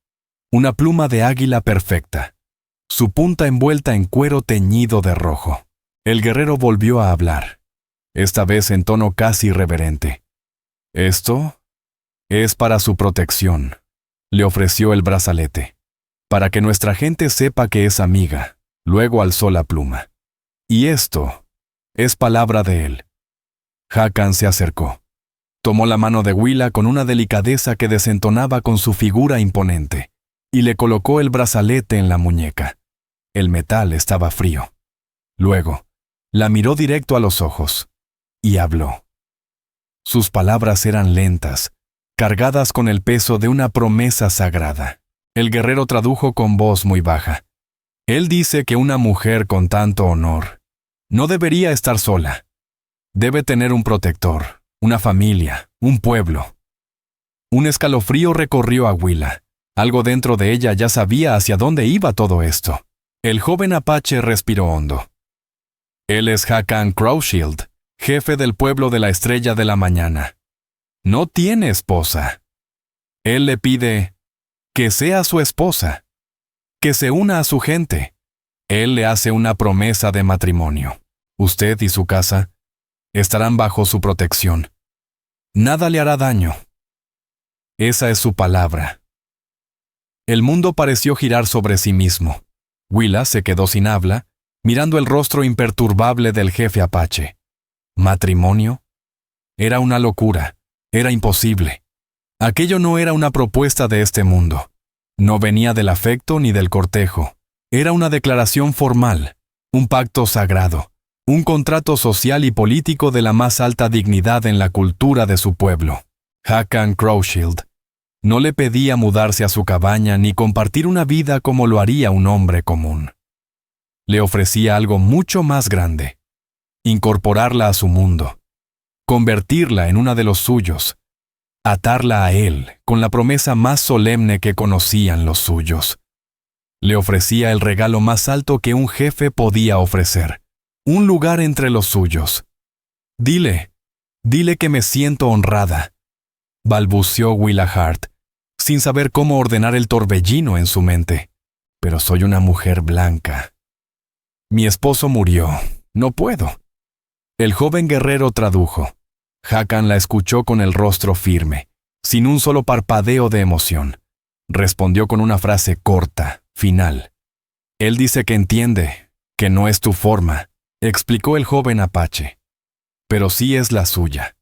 una pluma de águila perfecta, su punta envuelta en cuero teñido de rojo. El guerrero volvió a hablar, esta vez en tono casi reverente. Esto es para su protección, le ofreció el brazalete, para que nuestra gente sepa que es amiga. Luego alzó la pluma. Y esto es palabra de él. Hakan se acercó. Tomó la mano de Willa con una delicadeza que desentonaba con su figura imponente, y le colocó el brazalete en la muñeca. El metal estaba frío. Luego, la miró directo a los ojos, y habló. Sus palabras eran lentas, cargadas con el peso de una promesa sagrada. El guerrero tradujo con voz muy baja. Él dice que una mujer con tanto honor no debería estar sola. Debe tener un protector, una familia, un pueblo. Un escalofrío recorrió a Willa. Algo dentro de ella ya sabía hacia dónde iba todo esto. El joven apache respiró hondo. Él es Hakan Crowshield, jefe del pueblo de la Estrella de la Mañana. No tiene esposa. Él le pide que sea su esposa, que se una a su gente. Él le hace una promesa de matrimonio. Usted y su casa estarán bajo su protección. Nada le hará daño. Esa es su palabra. El mundo pareció girar sobre sí mismo. Willa se quedó sin habla, mirando el rostro imperturbable del jefe apache. ¿Matrimonio? Era una locura. Era imposible. Aquello no era una propuesta de este mundo. No venía del afecto ni del cortejo. Era una declaración formal, un pacto sagrado, un contrato social y político de la más alta dignidad en la cultura de su pueblo. Hakan Crowshield no le pedía mudarse a su cabaña ni compartir una vida como lo haría un hombre común. Le ofrecía algo mucho más grande: incorporarla a su mundo, convertirla en una de los suyos, atarla a él con la promesa más solemne que conocían los suyos. Le ofrecía el regalo más alto que un jefe podía ofrecer, un lugar entre los suyos. Dile que me siento honrada, balbuceó Willa Hart, sin saber cómo ordenar el torbellino en su mente. Pero soy una mujer blanca. Mi esposo murió. No puedo. El joven guerrero tradujo. Hakan la escuchó con el rostro firme, sin un solo parpadeo de emoción. Respondió con una frase corta, final. Él dice que entiende, que no es tu forma, explicó el joven apache. Pero sí es la suya.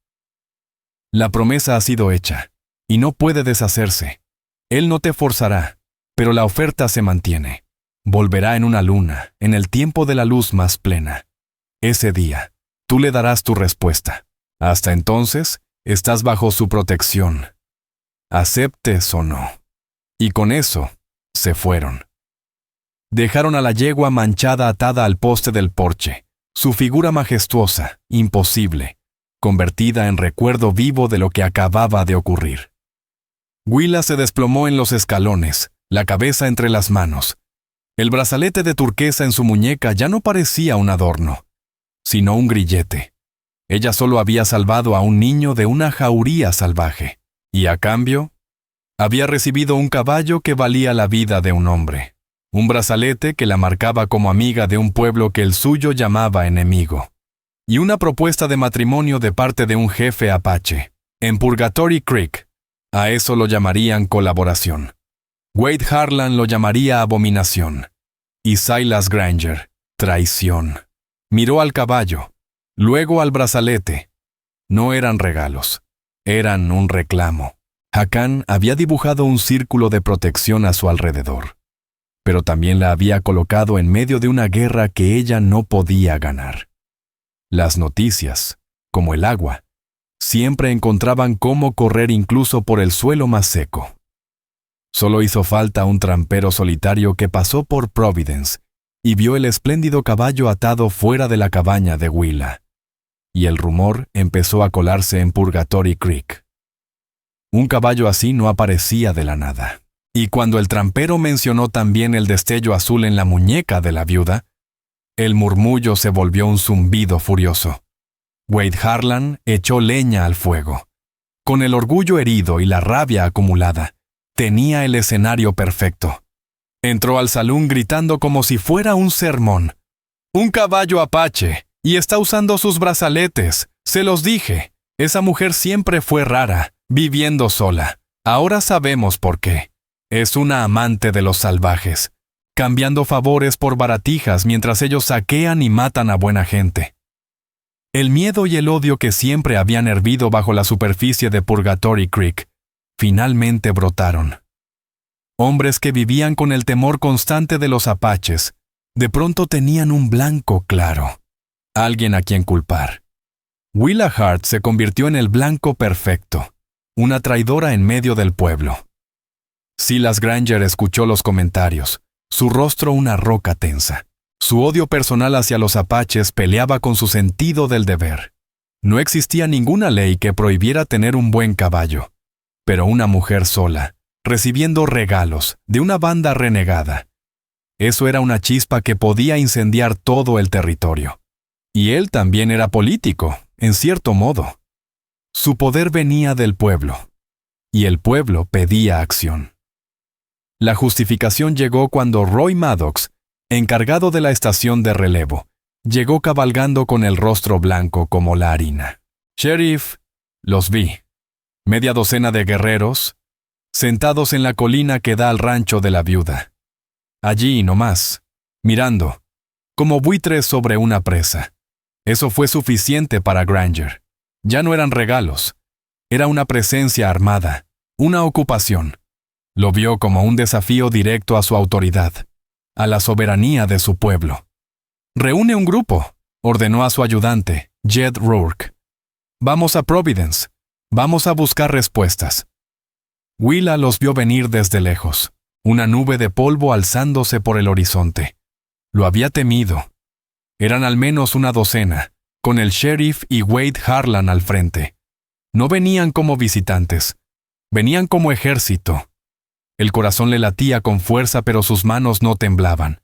La promesa ha sido hecha, y no puede deshacerse. Él no te forzará, pero la oferta se mantiene. Volverá en una luna, en el tiempo de la luz más plena. Ese día, tú le darás tu respuesta. Hasta entonces, estás bajo su protección. Aceptes o no. Y con eso, se fueron. Dejaron a la yegua manchada atada al poste del porche, su figura majestuosa, imposible, convertida en recuerdo vivo de lo que acababa de ocurrir. Willa se desplomó en los escalones, la cabeza entre las manos. El brazalete de turquesa en su muñeca ya no parecía un adorno, sino un grillete. Ella solo había salvado a un niño de una jauría salvaje, y a cambio, había recibido un caballo que valía la vida de un hombre, un brazalete que la marcaba como amiga de un pueblo que el suyo llamaba enemigo, y una propuesta de matrimonio de parte de un jefe apache, en Purgatory Creek. A eso lo llamarían colaboración. Wade Harlan lo llamaría abominación. Y Silas Granger, traición. Miró al caballo, luego al brazalete. No eran regalos, eran un reclamo. Hakan había dibujado un círculo de protección a su alrededor, pero también la había colocado en medio de una guerra que ella no podía ganar. Las noticias, como el agua, siempre encontraban cómo correr incluso por el suelo más seco. Solo hizo falta un trampero solitario que pasó por Providence y vio el espléndido caballo atado fuera de la cabaña de Willa. Y el rumor empezó a colarse en Purgatory Creek. Un caballo así no aparecía de la nada. Y cuando el trampero mencionó también el destello azul en la muñeca de la viuda, el murmullo se volvió un zumbido furioso. Wade Harlan echó leña al fuego. Con el orgullo herido y la rabia acumulada, tenía el escenario perfecto. Entró al salón gritando como si fuera un sermón. «Un caballo apache, y está usando sus brazaletes. Se los dije. Esa mujer siempre fue rara, viviendo sola. Ahora sabemos por qué. Es una amante de los salvajes, cambiando favores por baratijas mientras ellos saquean y matan a buena gente». El miedo y el odio que siempre habían hervido bajo la superficie de Purgatory Creek finalmente brotaron. Hombres que vivían con el temor constante de los apaches, de pronto tenían un blanco claro, alguien a quien culpar. Willa Hart se convirtió en el blanco perfecto, una traidora en medio del pueblo. Silas Granger escuchó los comentarios, su rostro una roca tensa. Su odio personal hacia los apaches peleaba con su sentido del deber. No existía ninguna ley que prohibiera tener un buen caballo, pero una mujer sola, recibiendo regalos de una banda renegada. Eso era una chispa que podía incendiar todo el territorio. Y él también era político, en cierto modo. Su poder venía del pueblo, y el pueblo pedía acción. La justificación llegó cuando Roy Maddox, encargado de la estación de relevo, llegó cabalgando con el rostro blanco como la harina. «Sheriff», los vi. Media docena de guerreros, sentados en la colina que da al rancho de la viuda. Allí nomás, mirando, como buitres sobre una presa. Eso fue suficiente para Granger. Ya no eran regalos. Era una presencia armada, una ocupación. Lo vio como un desafío directo a su autoridad, a la soberanía de su pueblo. «Reúne un grupo», ordenó a su ayudante, Jed Rourke. «Vamos a Providence. Vamos a buscar respuestas». Willa los vio venir desde lejos, una nube de polvo alzándose por el horizonte. Lo había temido. Eran al menos una docena, con el sheriff y Wade Harlan al frente. No venían como visitantes, venían como ejército. El corazón le latía con fuerza, pero sus manos no temblaban.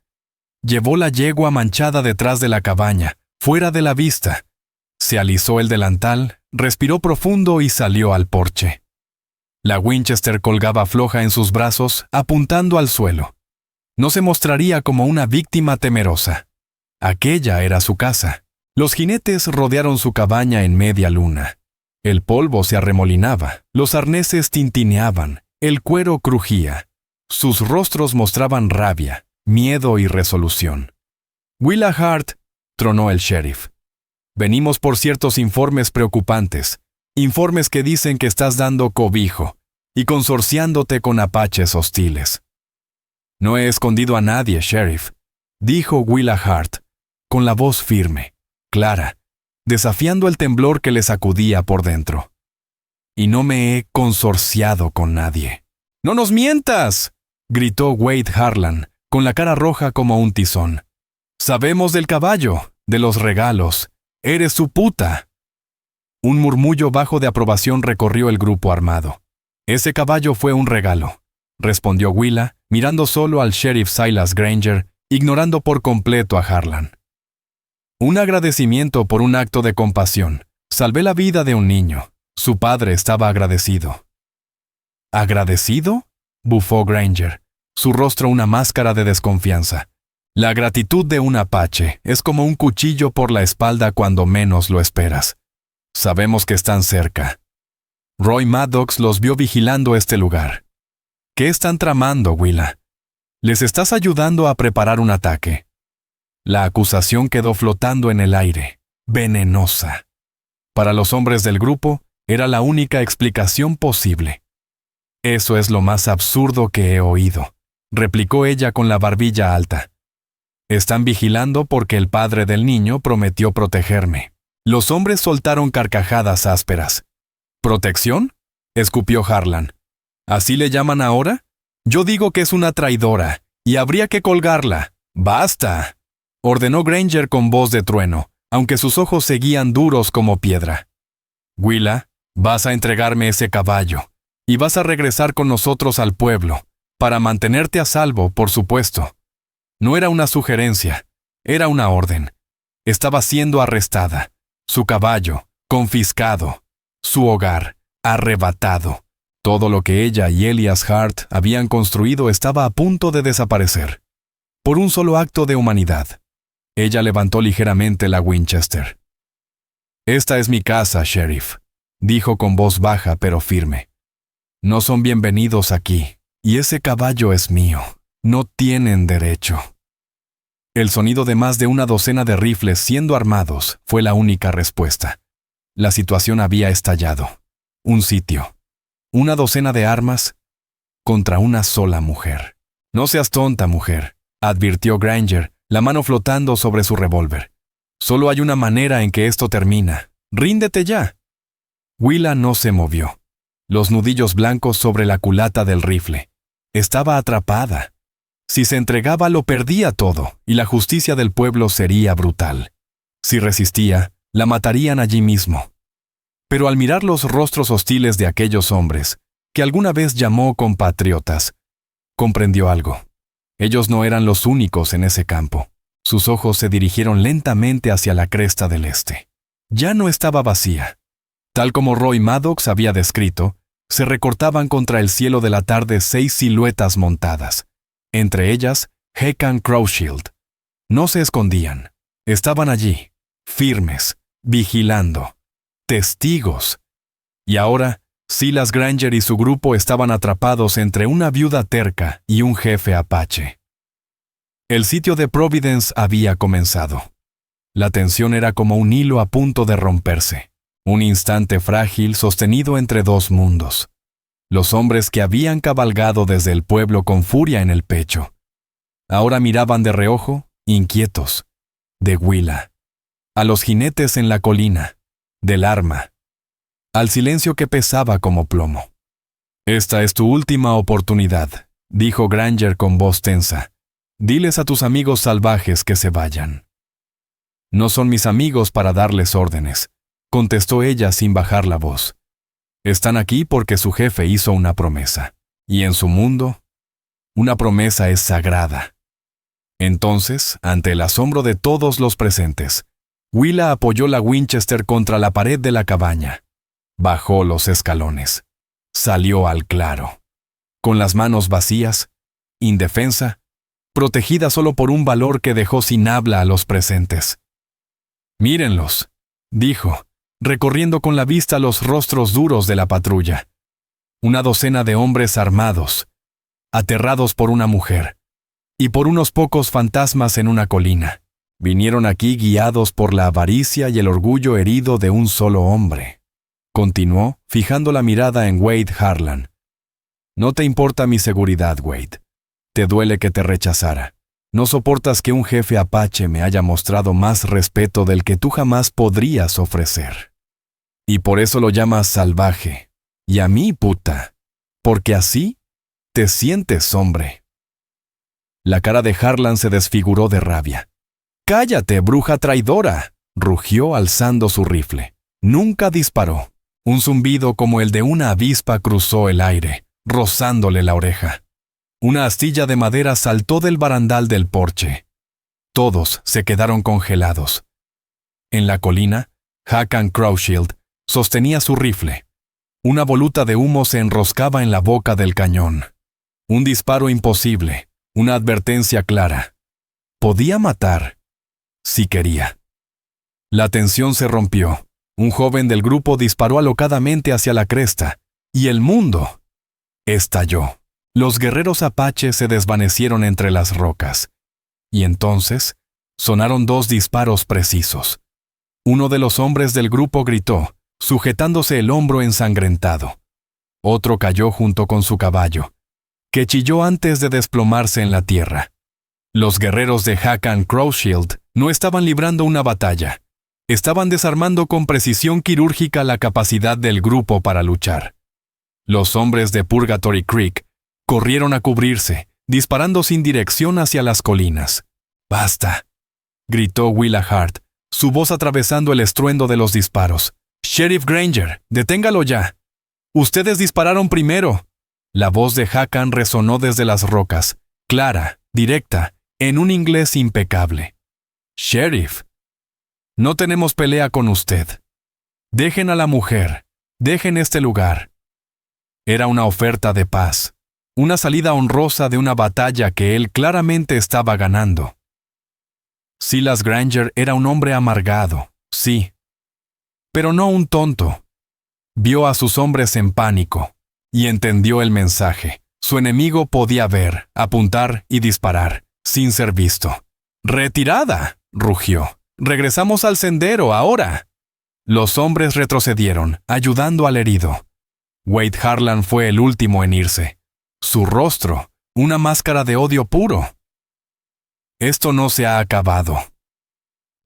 Llevó la yegua manchada detrás de la cabaña, fuera de la vista. Se alisó el delantal, respiró profundo y salió al porche. La Winchester colgaba floja en sus brazos, apuntando al suelo. No se mostraría como una víctima temerosa. Aquella era su casa. Los jinetes rodearon su cabaña en media luna. El polvo se arremolinaba, los arneses tintineaban, el cuero crujía. Sus rostros mostraban rabia, miedo y resolución. «Willa Hart», tronó el sheriff. «Venimos por ciertos informes preocupantes, informes que dicen que estás dando cobijo y consorciándote con apaches hostiles». «No he escondido a nadie, sheriff», dijo Willa Hart, con la voz firme, clara, desafiando el temblor que le sacudía por dentro. «Y no me he consorciado con nadie». «¡No nos mientas!», gritó Wade Harlan, con la cara roja como un tizón. «Sabemos del caballo, de los regalos. Eres su puta». Un murmullo bajo de aprobación recorrió el grupo armado. «Ese caballo fue un regalo», respondió Willa, mirando solo al sheriff Silas Granger, ignorando por completo a Harlan. «Un agradecimiento por un acto de compasión. Salvé la vida de un niño. Su padre estaba agradecido». «¿Agradecido?», bufó Granger, su rostro una máscara de desconfianza. «La gratitud de un apache es como un cuchillo por la espalda cuando menos lo esperas. Sabemos que están cerca. Roy Maddox los vio vigilando este lugar. ¿Qué están tramando, Willa? Les estás ayudando a preparar un ataque». La acusación quedó flotando en el aire, venenosa. Para los hombres del grupo, era la única explicación posible. «Eso es lo más absurdo que he oído», replicó ella con la barbilla alta. «Están vigilando porque el padre del niño prometió protegerme». Los hombres soltaron carcajadas ásperas. «¿Protección?», escupió Harlan. «¿Así le llaman ahora? Yo digo que es una traidora, y habría que colgarla. ¡Basta!», ordenó Granger con voz de trueno, aunque sus ojos seguían duros como piedra. «Willa, vas a entregarme ese caballo, y vas a regresar con nosotros al pueblo, para mantenerte a salvo, por supuesto». No era una sugerencia, era una orden. Estaba siendo arrestada, su caballo, confiscado, su hogar, arrebatado. Todo lo que ella y Elias Hart habían construido estaba a punto de desaparecer. Por un solo acto de humanidad. Ella levantó ligeramente la Winchester. «Esta es mi casa, sheriff», dijo con voz baja pero firme. «No son bienvenidos aquí, y ese caballo es mío. No tienen derecho». El sonido de más de una docena de rifles siendo armados fue la única respuesta. La situación había estallado. Un sitio. Una docena de armas contra una sola mujer. «No seas tonta, mujer», advirtió Granger, la mano flotando sobre su revólver. «Solo hay una manera en que esto termina. ¡Ríndete ya!». Willa no se movió. Los nudillos blancos sobre la culata del rifle. Estaba atrapada. Si se entregaba lo perdía todo, y la justicia del pueblo sería brutal. Si resistía, la matarían allí mismo. Pero al mirar los rostros hostiles de aquellos hombres, que alguna vez llamó compatriotas, comprendió algo. Ellos no eran los únicos en ese campo. Sus ojos se dirigieron lentamente hacia la cresta del este. Ya no estaba vacía. Tal como Roy Maddox había descrito, se recortaban contra el cielo de la tarde 6 siluetas montadas. Entre ellas, Heckan Crowshield. No se escondían. Estaban allí, firmes, vigilando. Testigos. Y ahora, Silas Granger y su grupo estaban atrapados entre una viuda terca y un jefe apache. El sitio de Providence había comenzado. La tensión era como un hilo a punto de romperse. Un instante frágil sostenido entre dos mundos. Los hombres que habían cabalgado desde el pueblo con furia en el pecho. Ahora miraban de reojo, inquietos, de Willa. A los jinetes en la colina, del arma. Al silencio que pesaba como plomo. «Esta es tu última oportunidad», dijo Granger con voz tensa. «Diles a tus amigos salvajes que se vayan». «No son mis amigos para darles órdenes», contestó ella sin bajar la voz. Están aquí porque su jefe hizo una promesa. Y en su mundo, una promesa es sagrada. Entonces, ante el asombro de todos los presentes, Willa apoyó la Winchester contra la pared de la cabaña. Bajó los escalones. Salió al claro. Con las manos vacías, indefensa, protegida solo por un valor que dejó sin habla a los presentes. «Mírenlos», dijo, recorriendo con la vista los rostros duros de la patrulla. Una docena de hombres armados, aterrados por una mujer, y por unos pocos fantasmas en una colina. Vinieron aquí guiados por la avaricia y el orgullo herido de un solo hombre. Continuó, fijando la mirada en Wade Harlan. «No te importa mi seguridad, Wade. Te duele que te rechazara. No soportas que un jefe apache me haya mostrado más respeto del que tú jamás podrías ofrecer. Y por eso lo llamas salvaje. Y a mí, puta. Porque así te sientes hombre». La cara de Harlan se desfiguró de rabia. «¡Cállate, bruja traidora!», rugió alzando su rifle. Nunca disparó. Un zumbido como el de una avispa cruzó el aire, rozándole la oreja. Una astilla de madera saltó del barandal del porche. Todos se quedaron congelados. En la colina, Hakan Crowshield sostenía su rifle. Una voluta de humo se enroscaba en la boca del cañón. Un disparo imposible, una advertencia clara. Podía matar, si quería. La tensión se rompió. Un joven del grupo disparó alocadamente hacia la cresta, y el mundo estalló. Los guerreros apaches se desvanecieron entre las rocas. Y entonces sonaron dos disparos precisos. Uno de los hombres del grupo gritó, sujetándose el hombro ensangrentado. Otro cayó junto con su caballo, que chilló antes de desplomarse en la tierra. Los guerreros de Hakan Crowshield no estaban librando una batalla. Estaban desarmando con precisión quirúrgica la capacidad del grupo para luchar. Los hombres de Purgatory Creek corrieron a cubrirse, disparando sin dirección hacia las colinas. «¡Basta!», gritó Willa Hart, su voz atravesando el estruendo de los disparos. «Sheriff Granger, deténgalo ya. Ustedes dispararon primero». La voz de Hakan resonó desde las rocas, clara, directa, en un inglés impecable. «Sheriff, no tenemos pelea con usted. Dejen a la mujer, dejen este lugar». Era una oferta de paz, una salida honrosa de una batalla que él claramente estaba ganando. Silas Granger era un hombre amargado, sí, pero no un tonto. Vio a sus hombres en pánico y entendió el mensaje. Su enemigo podía ver, apuntar y disparar, sin ser visto. «¡Retirada!», rugió. «Regresamos al sendero, ahora». Los hombres retrocedieron, ayudando al herido. Wade Harlan fue el último en irse. Su rostro, una máscara de odio puro. «Esto no se ha acabado»,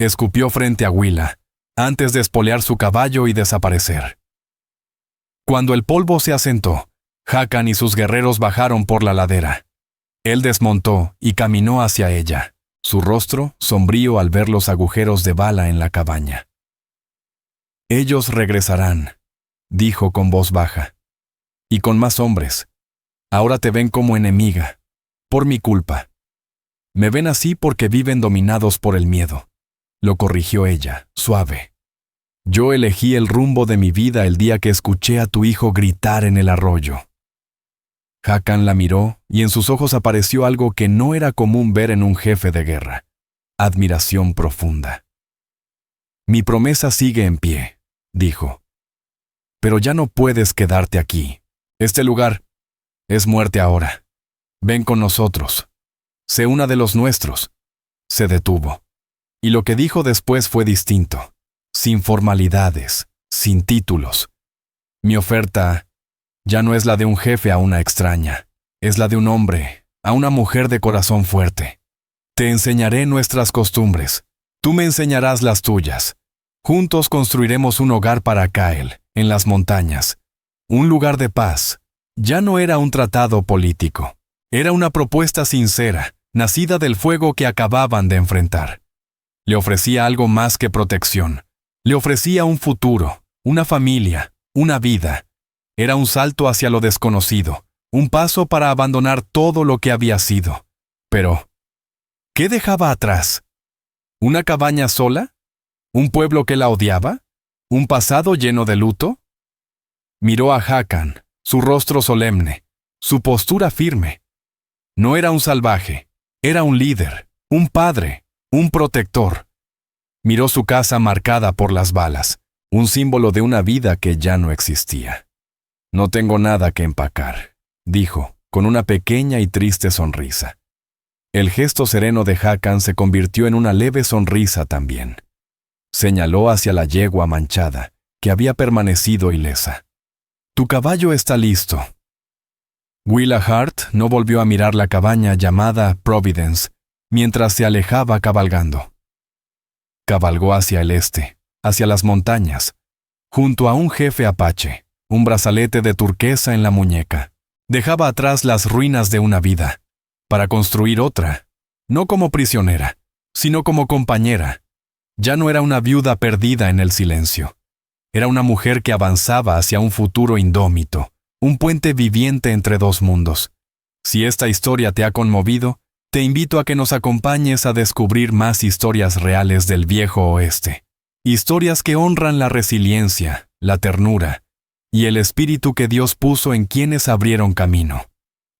escupió frente a Willa, antes de espolear su caballo y desaparecer. Cuando el polvo se asentó, Hakan y sus guerreros bajaron por la ladera. Él desmontó y caminó hacia ella, su rostro sombrío al ver los agujeros de bala en la cabaña. «Ellos regresarán», dijo con voz baja, «y con más hombres. Ahora te ven como enemiga, por mi culpa. Me ven así porque viven dominados por el miedo», lo corrigió ella, suave. «Yo elegí el rumbo de mi vida el día que escuché a tu hijo gritar en el arroyo». Hakan la miró y en sus ojos apareció algo que no era común ver en un jefe de guerra: admiración profunda. «Mi promesa sigue en pie», dijo. «Pero ya no puedes quedarte aquí. Este lugar es muerte ahora. Ven con nosotros. Sé una de los nuestros». Se detuvo. Y lo que dijo después fue distinto. Sin formalidades, sin títulos. «Mi oferta ya no es la de un jefe a una extraña. Es la de un hombre a una mujer de corazón fuerte. Te enseñaré nuestras costumbres. Tú me enseñarás las tuyas. Juntos construiremos un hogar para Kyle, en las montañas. Un lugar de paz». Ya no era un tratado político. Era una propuesta sincera, nacida del fuego que acababan de enfrentar. Le ofrecía algo más que protección. Le ofrecía un futuro, una familia, una vida, Era un salto hacia lo desconocido, un paso para abandonar todo lo que había sido. Pero, ¿qué dejaba atrás? ¿Una cabaña sola? ¿Un pueblo que la odiaba? ¿Un pasado lleno de luto? Miró a Hakan, su rostro solemne, su postura firme. No era un salvaje, era un líder, un padre, un protector. Miró su casa marcada por las balas, un símbolo de una vida que ya no existía. No tengo nada que empacar, dijo, con una pequeña y triste sonrisa. El gesto sereno de Hakan se convirtió en una leve sonrisa también. Señaló hacia la yegua manchada, que había permanecido ilesa. Tu caballo está listo. Willa Hart no volvió a mirar la cabaña llamada Providence, mientras se alejaba cabalgando. Cabalgó hacia el este, hacia las montañas, junto a un jefe apache, un brazalete de turquesa en la muñeca. Dejaba atrás las ruinas de una vida, para construir otra, no como prisionera, sino como compañera. Ya no era una viuda perdida en el silencio. Era una mujer que avanzaba hacia un futuro indómito, un puente viviente entre dos mundos. Si esta historia te ha conmovido, te invito a que nos acompañes a descubrir más historias reales del viejo oeste. Historias que honran la resiliencia, la ternura y el espíritu que Dios puso en quienes abrieron camino.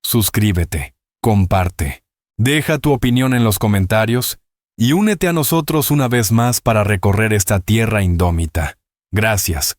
Suscríbete, comparte, deja tu opinión en los comentarios y únete a nosotros una vez más para recorrer esta tierra indómita. Gracias.